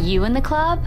you in the club?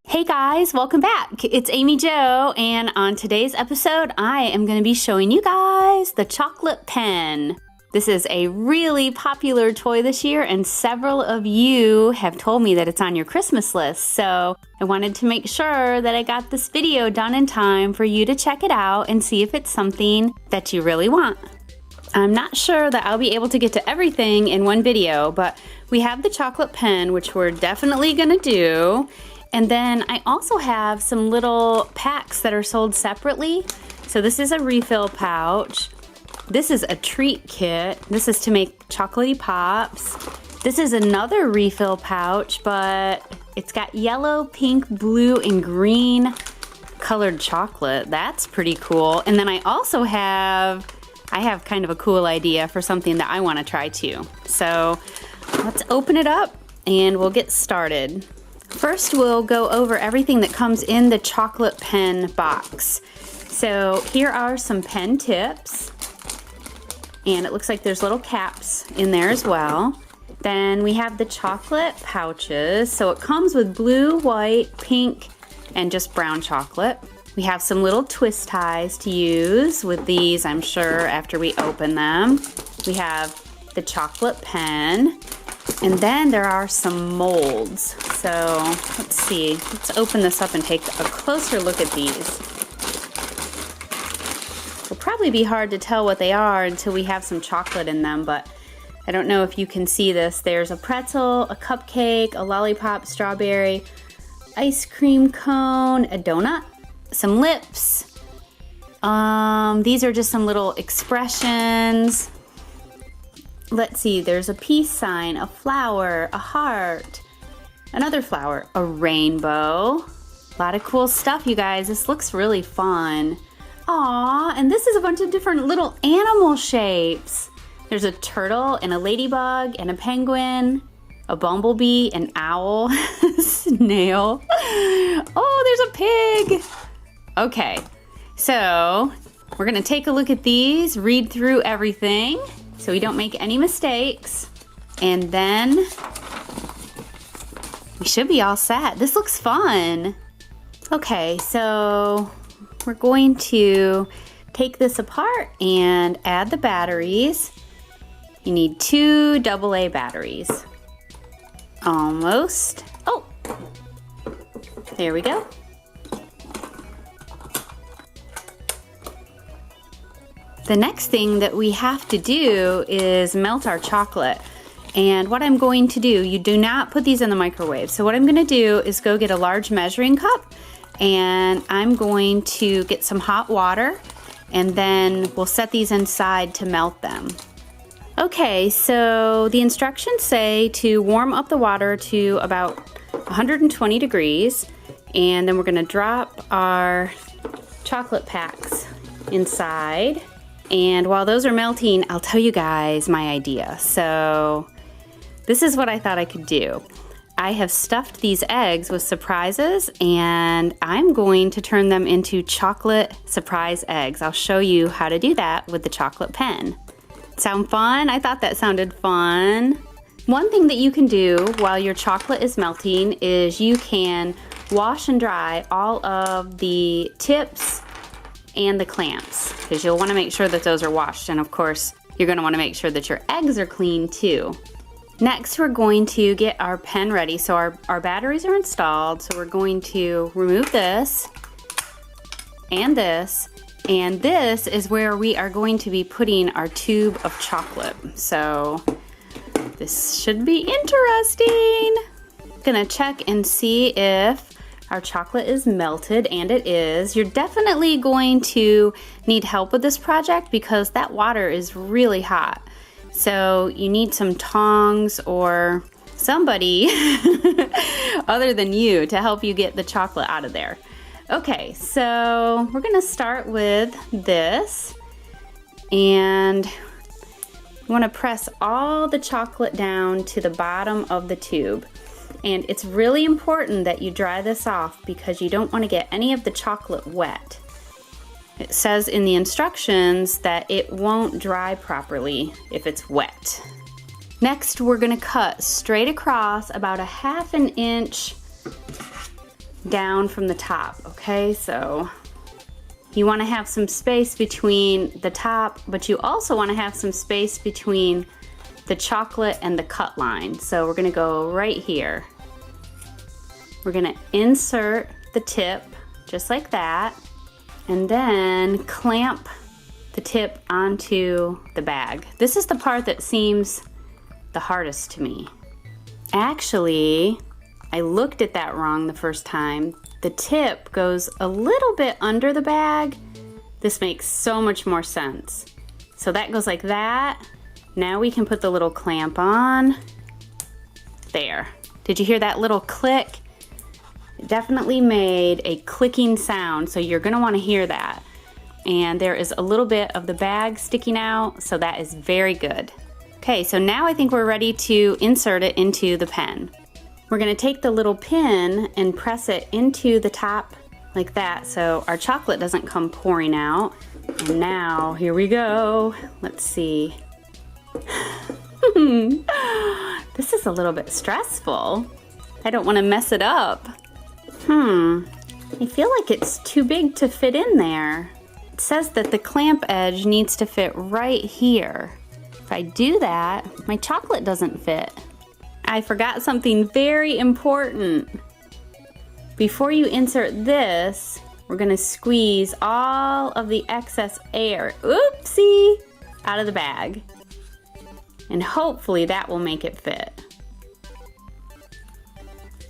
Hey guys, welcome back. It's Amy Jo, and on today's episode, I am going to be showing you guys the chocolate pen. This is a really popular toy this year, and several of you have told me that it's on your Christmas list, so I wanted to make sure that I got this video done in time for you to check it out and see if it's something that you really want. I'm not sure that I'll be able to get to everything in one video, but we have the chocolate pen, which we're definitely gonna do. And then I also have some little packs that are sold separately. So this is a refill pouch. This is a treat kit. This is to make chocolatey pops. This is another refill pouch, but it's got yellow, pink, blue, and green colored chocolate. That's pretty cool. And then I also have kind of a cool idea for something that I want to try too. So let's open it up and we'll get started. First, we'll go over everything that comes in the chocolate pen box. So here are some pen tips, and it looks like there's little caps in there as well. Then we have the chocolate pouches. So it comes with blue, white, pink, and just brown chocolate. We have some little twist ties to use with these, I'm sure, after we open them. We have the chocolate pen, and then there are some molds. So let's see, let's open this up and take a closer look at these. It'll probably be hard to tell what they are until we have some chocolate in them, but I don't know if you can see this. There's a pretzel, a cupcake, a lollipop, strawberry, ice cream cone, a donut, some lips. These are just some little expressions. Let's see, there's a peace sign, a flower, a heart, another flower, a rainbow. A lot of cool stuff, you guys. This looks really fun. Aw, and this is a bunch of different little animal shapes. There's a turtle and a ladybug and a penguin, a bumblebee, an owl, snail. Oh, there's a pig. Okay, so we're gonna take a look at these, read through everything so we don't make any mistakes, and then we should be all set. This looks fun. Okay, so we're going to take this apart and add the batteries. You need 2 AA batteries. Almost. Oh, there we go. The next thing that we have to do is melt our chocolate. And what I'm going to do, you do not put these in the microwave. So what I'm gonna do is go get a large measuring cup, and I'm going to get some hot water, and then we'll set these inside to melt them. Okay, so the instructions say to warm up the water to about 120 degrees, and then we're gonna drop our chocolate packs inside. And while those are melting, I'll tell you guys my idea. So this is what I thought I could do. I have stuffed these eggs with surprises, and I'm going to turn them into chocolate surprise eggs. I'll show you how to do that with the chocolate pen. Sound fun? I thought that sounded fun. One thing that you can do while your chocolate is melting is you can wash and dry all of the tips and the clamps, because you'll want to make sure that those are washed, and of course you're going to want to make sure that your eggs are clean too. Next, we're going to get our pen ready. So our batteries are installed, so we're going to remove this, and this is where we are going to be putting our tube of chocolate. So this should be interesting. I'm gonna check and see if our chocolate is melted, and it is. You're definitely going to need help with this project because that water is really hot. So you need some tongs or somebody other than you to help you get the chocolate out of there. Okay, so we're gonna start with this, and you wanna press all the chocolate down to the bottom of the tube. And it's really important that you dry this off because you don't want to get any of the chocolate wet. It says in the instructions that it won't dry properly if it's wet. Next, we're gonna cut straight across about a 1/2 inch down from the top, okay? So you wanna have some space between the top, but you also wanna have some space between the chocolate and the cut line. So we're gonna go right here. We're gonna insert the tip just like that, and then clamp the tip onto the bag. This is the part that seems the hardest to me. Actually, I looked at that wrong the first time. The tip goes a little bit under the bag. This makes so much more sense. So that goes like that. Now we can put the little clamp on. There. Did you hear that little click? It definitely made a clicking sound, so you're gonna wanna hear that. And there is a little bit of the bag sticking out, so that is very good. Okay, so now I think we're ready to insert it into the pen. We're gonna take the little pin and press it into the top like that so our chocolate doesn't come pouring out. And now, here we go. Let's see. This is a little bit stressful. I don't wanna mess it up. I feel like it's too big to fit in there. It says that the clamp edge needs to fit right here. If I do that, my chocolate doesn't fit. I forgot something very important. Before you insert this, we're gonna squeeze all of the excess air, oopsie, out of the bag. And hopefully that will make it fit.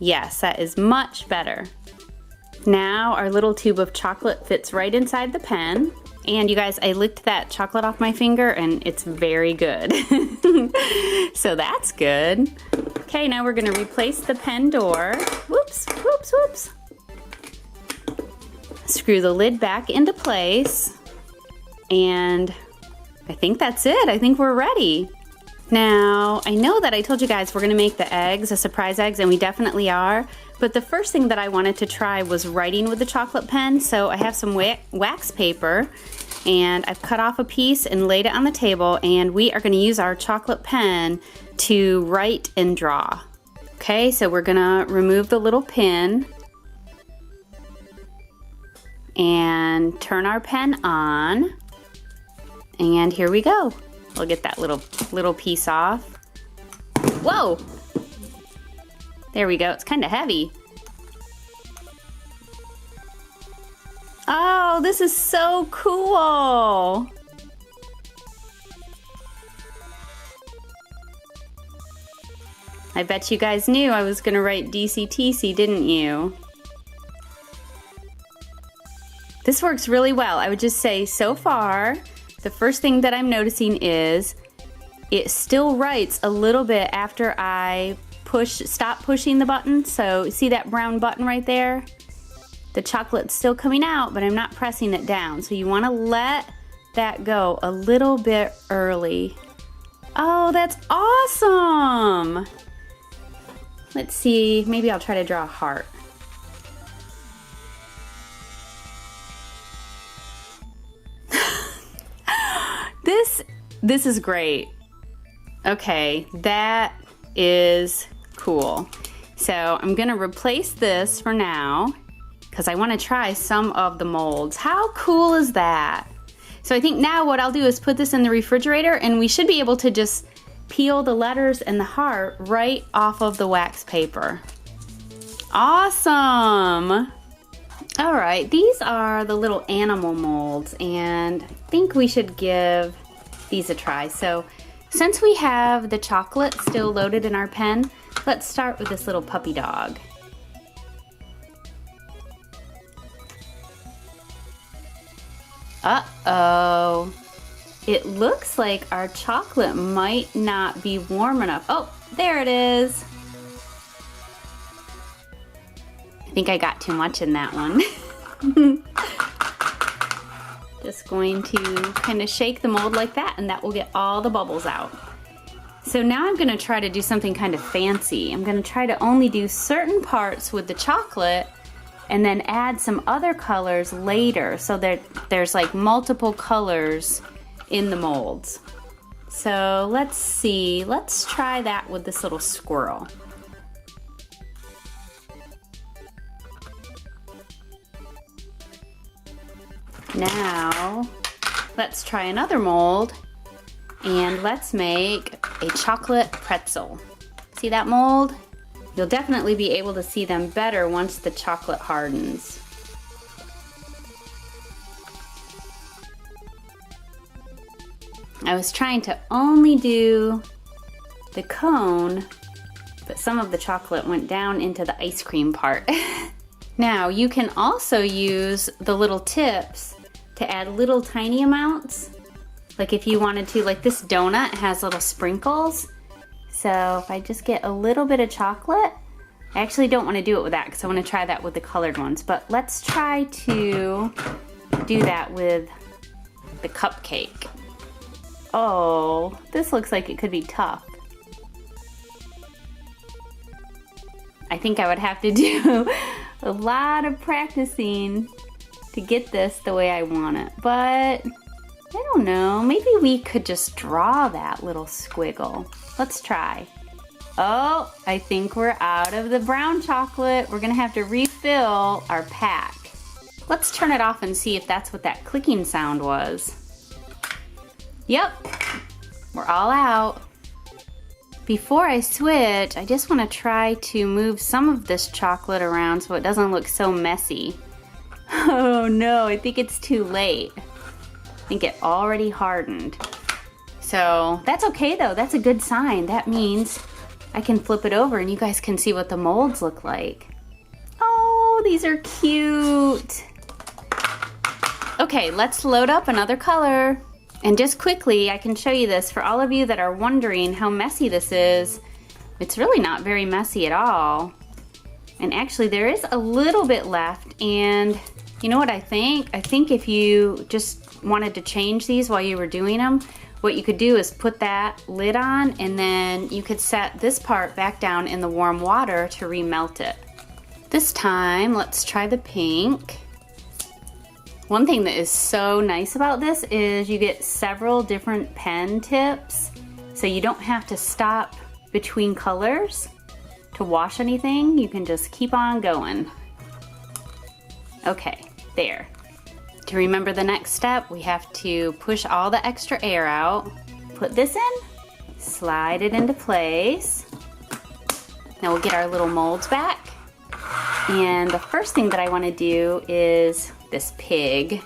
Yes, that is much better. Now our little tube of chocolate fits right inside the pen. And you guys, I licked that chocolate off my finger and it's very good. So that's good. Okay, now we're gonna replace the pen door. Whoops, whoops, whoops. Screw the lid back into place. And I think that's it. I think we're ready. Now, I know that I told you guys we're gonna make the eggs, the surprise eggs, and we definitely are. But the first thing that I wanted to try was writing with the chocolate pen. So I have some wax paper and I've cut off a piece and laid it on the table, and we are gonna use our chocolate pen to write and draw. Okay, so we're gonna remove the little pin and turn our pen on. And here we go. We'll get that little piece off. Whoa! There we go, it's kind of heavy. Oh, this is so cool. I bet you guys knew I was gonna write DCTC, didn't you? This works really well. I would just say so far, the first thing that I'm noticing is it still writes a little bit after I stop pushing the button. So see that brown button right there? The chocolate's still coming out, but I'm not pressing it down. So you want to let that go a little bit early. Oh, that's awesome. Let's see, maybe I'll try to draw a heart. This is great. Okay, that is cool. So I'm gonna replace this for now because I want to try some of the molds. How cool is that? So I think now what I'll do is put this in the refrigerator and we should be able to just peel the letters and the heart right off of the wax paper. Awesome! All right, these are the little animal molds and I think we should give these a try. So since we have the chocolate still loaded in our pen, let's start with this little puppy dog. Uh-oh. It looks like our chocolate might not be warm enough. Oh, there it is. I think I got too much in that one. Just going to kind of shake the mold like that and that will get all the bubbles out. So now I'm gonna try to do something kind of fancy. I'm gonna try to only do certain parts with the chocolate and then add some other colors later so that there's like multiple colors in the molds. So let's see, let's try that with this little squirrel. Now, let's try another mold and let's make a chocolate pretzel. See that mold? You'll definitely be able to see them better once the chocolate hardens. I was trying to only do the cone, but some of the chocolate went down into the ice cream part. Now you can also use the little tips to add little tiny amounts. Like if you wanted to, like this donut has little sprinkles. So if I just get a little bit of chocolate, I actually don't want to do it with that because I want to try that with the colored ones. But let's try to do that with the cupcake. Oh, this looks like it could be tough. I think I would have to do a lot of practicing to get this the way I want it. But I don't know, maybe we could just draw that little squiggle. Let's try. Oh, I think we're out of the brown chocolate. We're gonna have to refill our pack. Let's turn it off and see if that's what that clicking sound was. Yep, we're all out. Before I switch, I just want to try to move some of this chocolate around so it doesn't look so messy. Oh no, I think it's too late. I think it already hardened. So that's okay though, that's a good sign. That means I can flip it over and you guys can see what the molds look like. Oh, these are cute. Okay, let's load up another color. And just quickly, I can show you this for all of you that are wondering how messy this is. It's really not very messy at all. And actually there is a little bit left, and you know what I think? I think if you just wanted to change these while you were doing them, what you could do is put that lid on and then you could set this part back down in the warm water to remelt it. This time, let's try the pink. One thing that is so nice about this is you get several different pen tips, so you don't have to stop between colors to wash anything. You can just keep on going. Okay, there. To remember the next step, we have to push all the extra air out, put this in, slide it into place. Now we'll get our little molds back. And the first thing that I want to do is this pig.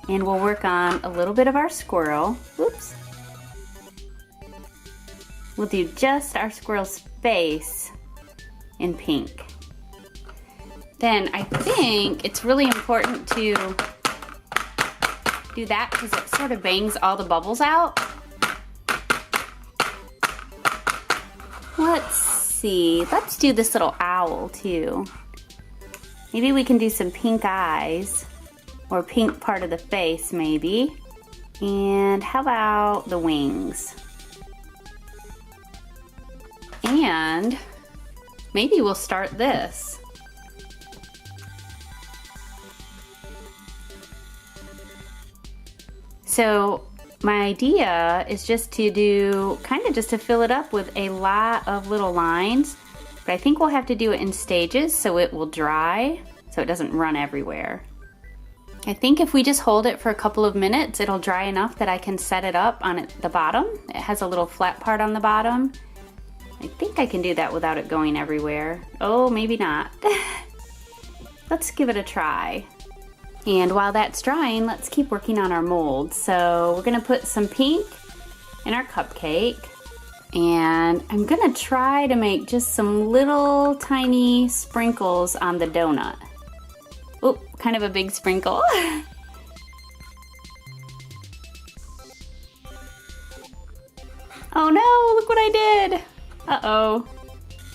And we'll work on a little bit of our squirrel. Whoops. We'll do just our squirrel's face in pink. Then I think it's really important to do that because it sort of bangs all the bubbles out. Let's see, let's do this little owl too. Maybe we can do some pink eyes or pink part of the face maybe. And how about the wings? And maybe we'll start this. So my idea is just to do, kind of just to fill it up with a lot of little lines, but I think we'll have to do it in stages so it will dry, so it doesn't run everywhere. I think if we just hold it for a couple of minutes, it'll dry enough that I can set it up on the bottom. It has a little flat part on the bottom. I think I can do that without it going everywhere. Oh, maybe not. Let's give it a try. And while that's drying, let's keep working on our mold. So we're gonna put some pink in our cupcake. And I'm gonna try to make just some little tiny sprinkles on the donut. Oh, kind of a big sprinkle. Oh no, look what I did. Uh-oh.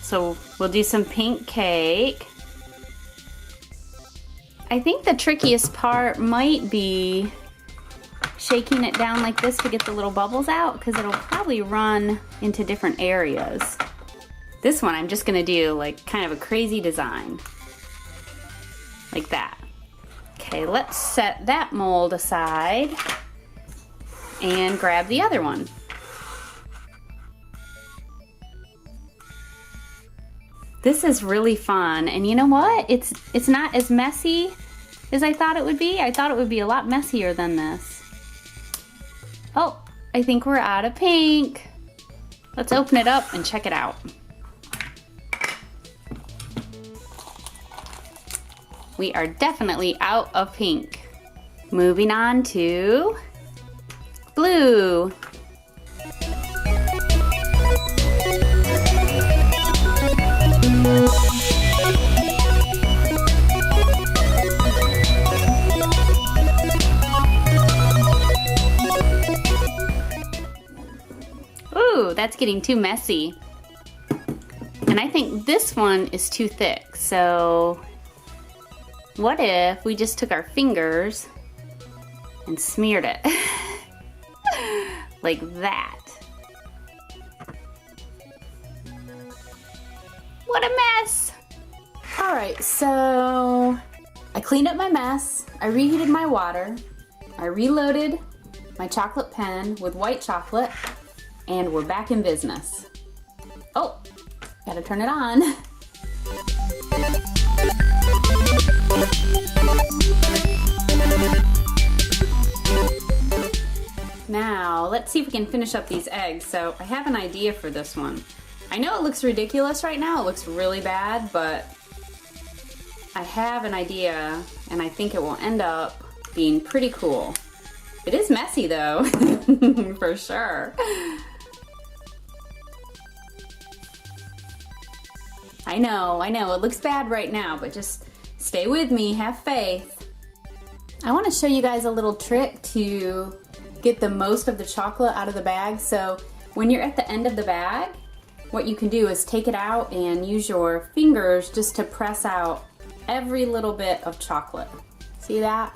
So we'll do some pink cake. I think the trickiest part might be shaking it down like this to get the little bubbles out, because it'll probably run into different areas. This one I'm just gonna do like kind of a crazy design. Like that. Okay, let's set that mold aside and grab the other one. This is really fun, and you know what? It's not as messy as I thought it would be. I thought it would be a lot messier than this. Oh, I think we're out of pink. Let's open it up and check it out. We are definitely out of pink. Moving on to blue. Ooh, that's getting too messy. And I think this one is too thick, so what if we just took our fingers and smeared it like that? What a mess! All right, so I cleaned up my mess, I reheated my water, I reloaded my chocolate pen with white chocolate, and we're back in business. Oh, gotta turn it on. Now, let's see if we can finish up these eggs. So I have an idea for this one. I know it looks ridiculous right now, it looks really bad, but I have an idea and I think it will end up being pretty cool. It is messy though, for sure. I know, it looks bad right now, but just stay with me, have faith. I want to show you guys a little trick to get the most of the chocolate out of the bag. So when you're at the end of the bag, what you can do is take it out and use your fingers just to press out every little bit of chocolate. See that?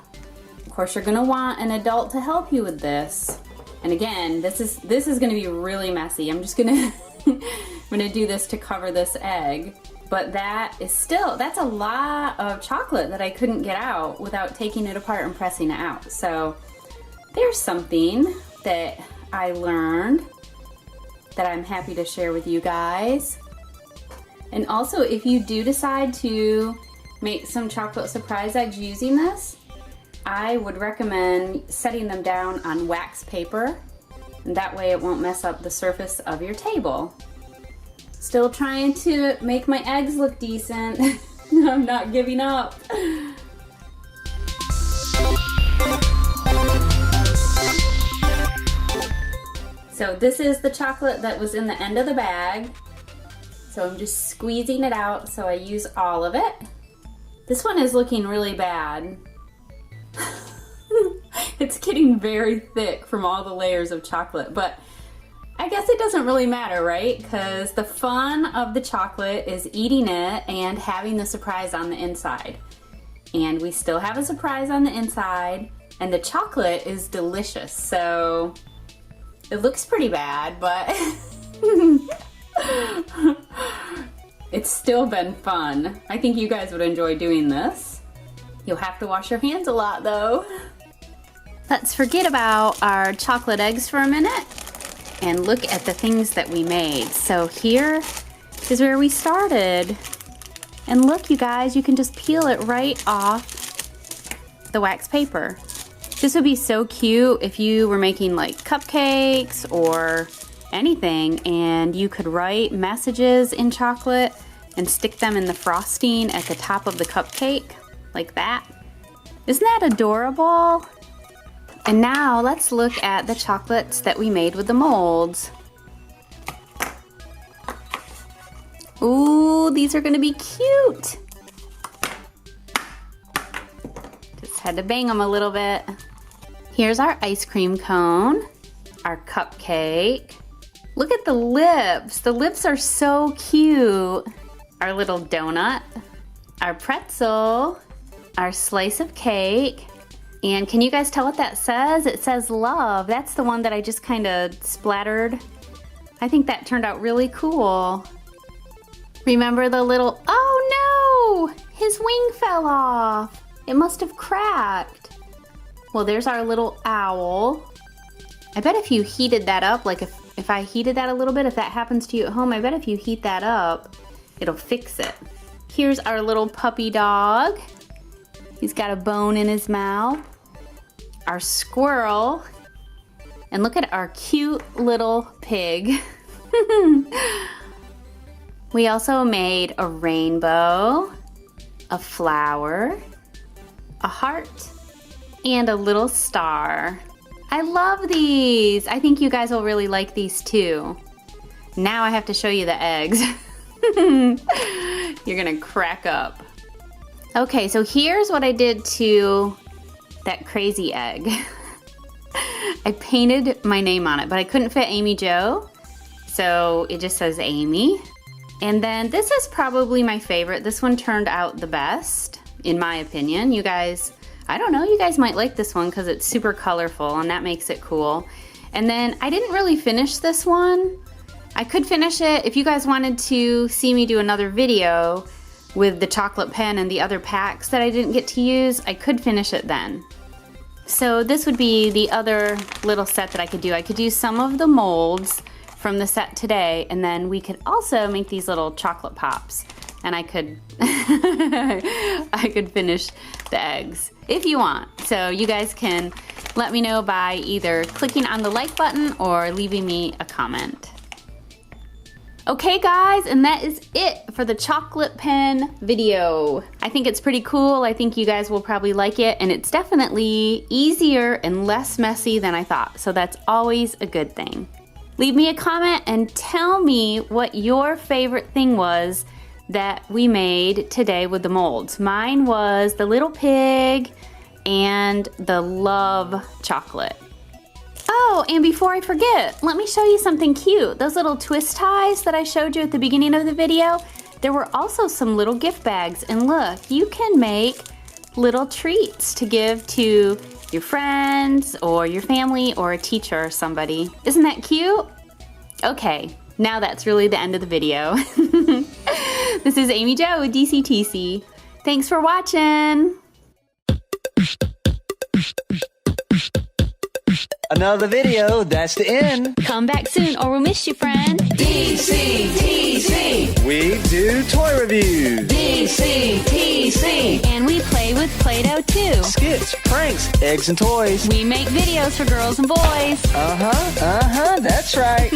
Of course, you're gonna want an adult to help you with this. And again, this is gonna be really messy. I'm just gonna I'm gonna do this to cover this egg. But that's a lot of chocolate that I couldn't get out without taking it apart and pressing it out. So there's something that I learned that I'm happy to share with you guys. And also, if you do decide to make some chocolate surprise eggs using this, I would recommend setting them down on wax paper, and that way it won't mess up the surface of your table. Still trying to make my eggs look decent. I'm not giving up. So this is the chocolate that was in the end of the bag. So I'm just squeezing it out so I use all of it. This one is looking really bad. It's getting very thick from all the layers of chocolate, but I guess it doesn't really matter, right? Because the fun of the chocolate is eating it and having the surprise on the inside. And we still have a surprise on the inside, and the chocolate is delicious. So it looks pretty bad, but it's still been fun. I think you guys would enjoy doing this. You'll have to wash your hands a lot though. Let's forget about our chocolate eggs for a minute and look at the things that we made. So here is where we started. And look, you guys, you can just peel it right off the wax paper. This would be so cute if you were making like cupcakes or anything, and you could write messages in chocolate and stick them in the frosting at the top of the cupcake, like that. Isn't that adorable? And now let's look at the chocolates that we made with the molds. Ooh, these are gonna be cute. Just had to bang them a little bit. Here's our ice cream cone, our cupcake. Look at the lips. The lips are so cute. Our little donut, our pretzel, our slice of cake. And can you guys tell what that says? It says love. That's the one that I just kind of splattered. I think that turned out really cool. Remember the little, oh no, his wing fell off. It must have cracked. Well, there's our little owl. I bet if you heated that up, like if I heated that a little bit, if that happens to you at home, I bet if you heat that up, it'll fix it. Here's our little puppy dog. He's got a bone in his mouth. Our squirrel. And look at our cute little pig. We also made a rainbow, a flower, a heart, and a little star. I love these. I think you guys will really like these too. Now I have to show you the eggs. You're gonna crack up. Okay, so here's what I did to that crazy egg. I painted my name on it, but I couldn't fit Amy Jo, so it just says Amy. And then this is probably my favorite. This one turned out the best, in my opinion. You guys, I don't know, you guys might like this one because it's super colorful and that makes it cool. And then I didn't really finish this one. I could finish it if you guys wanted to see me do another video with the chocolate pen and the other packs that I didn't get to use. I could finish it then. So this would be the other little set that I could do. I could use some of the molds from the set today, and then we could also make these little chocolate pops. And I could I could finish the eggs if you want. So you guys can let me know by either clicking on the like button or leaving me a comment. Okay guys, and that is it for the chocolate pen video. I think it's pretty cool. I think you guys will probably like it, and it's definitely easier and less messy than I thought, so that's always a good thing. Leave me a comment and tell me what your favorite thing was that we made today with the molds. Mine was the little pig and the love chocolate. Oh, and before I forget, let me show you something cute. Those little twist ties that I showed you at the beginning of the video, there were also some little gift bags. And look, you can make little treats to give to your friends or your family or a teacher or somebody. Isn't that cute? Okay, now that's really the end of the video. This is Amy Jo with DCTC. Thanks for watching. Another video, that's the end. Come back soon or we'll miss you, friend. DCTC. We do toy reviews. DCTC. And we play with Play-Doh too. Skits, pranks, eggs and toys. We make videos for girls and boys. That's right.